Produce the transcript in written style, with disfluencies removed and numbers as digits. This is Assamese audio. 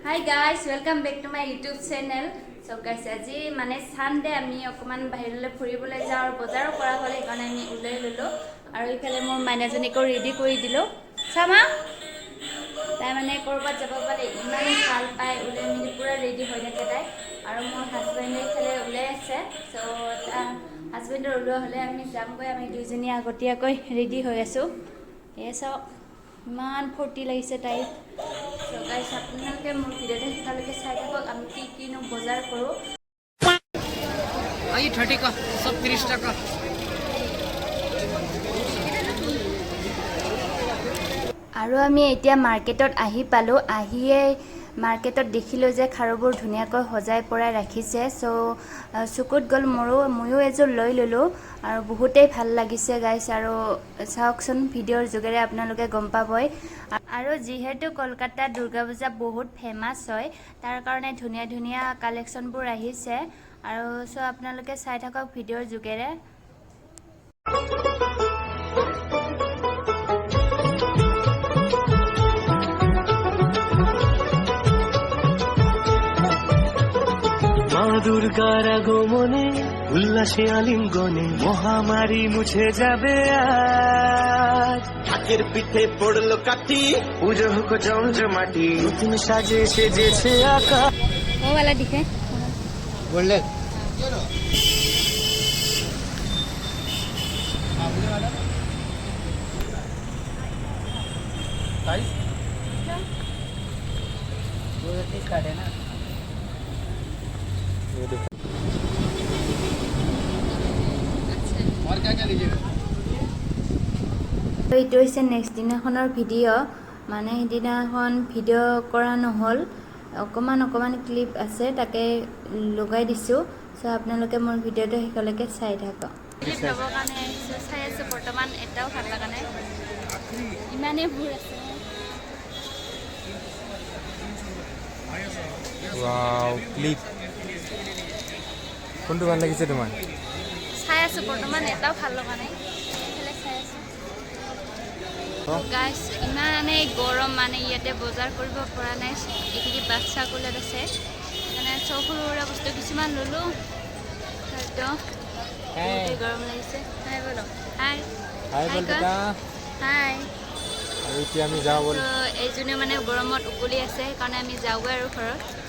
Hi guys, welcome back to my YouTube channel. So guys, আজি মানে Sunday আমি অকমান বাহিৰলৈ ফুৰিবলৈ যাওঁ আৰু বজাৰো কৰা হ'ল এইকাৰণে আমি উলাই ললো আৰু ইফালে মোৰ মাইনাজনীকো ৰেডি কৰি দিলো চামা তাই মানে কৰবাত যাব পাৰে ইমান ভাল পায় উলাই মিলি পুৰা ৰেডি হৈ থাকে তাই আৰু মোৰ হাজবেণ্ডে ইফালে উলাই আছে সো হাজবেণ্ডৰ উলোৱা হ'লে আমি যামগৈ আমি দুইজনী আগতীয়াকৈ ৰেডি হৈ আছো এসব ইমান ফূৰ্তি লাগিছে তাই সো গাইস আপোনালোকে মোৰ ভিডিঅ'টো শেষলৈকে চাই থাকক আমি কি কিনো বজাৰ কৰো आई 30 का सब 30 টাকা আৰু আমি এতিয়া মাৰ্কেটত আহি পালো আহিয়ে মাৰ্কেটত দেখিলো যে খাৰুবোৰ ধুনিয়াকৈ সজাই পৰাই ৰাখিছে সো সুকুত গল ময়ো এযোৰ লৈ ললো আৰু বহুতেই ভাল লাগিছে গাইস আৰু চাওকচোন ভিডিঅ'ৰ যোগেৰে আপোনালোকে গম পাবই আৰু যিহেতু কলকাতা দুৰ্গা পূজা বহুত ফেমাস হয় তাৰ কাৰণে ধুনিয়া ধুনিয়া কালেকচনবোৰ আহিছে আৰু সো আপোনালোকে চাই থাকক ভিডিঅ'ৰ যোগেৰে দুর্গার আগমনে উল্লাসে আলিঙ্গনে মহামারী মুছে যাবে আজ হাতের পিঠে পড়লো কাঠি পুজো হোক জমজমাটি নতুন সাজে সেজেছে আকাশ ও वाला दिखे बोले स्टार्ट है ना और क्या क्या लीजिएगा তো এইটো হৈছে নেক্সট দিনাখনৰ ভিডিঅ' মানে সেইদিনাখন ভিডিঅ' কৰা নহ'ল অকমান ক্লিপ আছে তাকে লগাই দিছোঁ সো আপোনালোকে মোৰ ভিডিঅ'টো শেষলৈকে চাই থাকক ক্লিপ ল'বৰ কাৰণে আহিছোঁ চাই আছোঁ বৰ্তমান এটাও ভাল লগা নাই ইমানেই ভুৰ আছে ওয়াও ক্লিপ কোনটো ভাল লাগিছে তোমাৰ চাই আছোঁ বৰ্তমান এটাও ভাল লগা নাই চাই আছোঁ গাইস ইমানেই গৰম মানে ইয়াতে বজাৰ কৰিব পৰা নাই এইখিনি বাচ্চা কোলাত আছে মানে সৰু সৰু বস্তু কিছুমান ললো হয়তো গৰম লাগিছে হাই বলো হাই হাই বল বেটা হাই আৰু এতিয়া আমি যাওঁ বল এইজনে মানে গৰমত উকলি আছে সেইকাৰণে আমি যাওঁগৈ আৰু ঘৰত